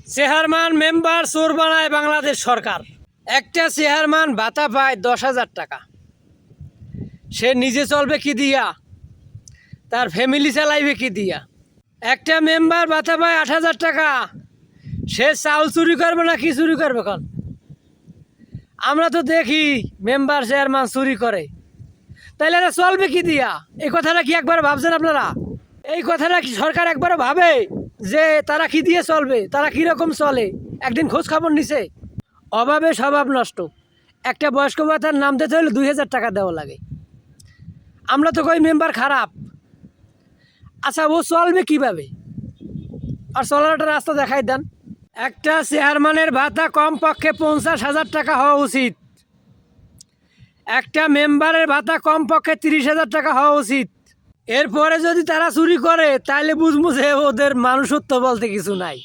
Chairman member চোর বানায় বাংলাদেশ সরকার। একটা চেয়ারম্যান ভাতা পায় 10,000 টাকা। সে নিজে চলবে কি দিয়া, তার ফ্যামিলি চালাইবে কি দিয়া? একটা মেম্বার ভাতা পায় 8,000 টাকা। সে চাউল চুরি করবে না কি চুরি করবে? এখন আমরা তো দেখি মেম্বার চেয়ারম্যান চুরি করে, তাইলে এরা চলবে কি দিয়া? এই কথাটা কি একবার ভাবছেন আপনারা? এই কথাটা কি সরকার একবার ভাবে যে তারা কি দিয়ে চলবে, তারা কিরকম চলে? একদিন খোঁজ খবর নিছে? অভাবে স্বভাব নষ্ট। একটা বয়স্ক ভাতার নাম দিতে হলে 2,000 টাকা দেওয়া লাগে। আমরা তো কই মেম্বার খারাপ। আচ্ছা, ও চলবে কিভাবে? আর চলার একটা রাস্তা দেখাই দেন। একটা চেয়ারম্যানের ভাতা কমপক্ষে 50,000 টাকা হওয়া উচিত। একটা মেম্বারের ভাতা কমপক্ষে 30,000 টাকা হওয়া উচিত। এরপরে যদি তারা চুরি করে তাহলে বুঝবো যে ওদের মানুষত্ব বলতে কিছু নাই।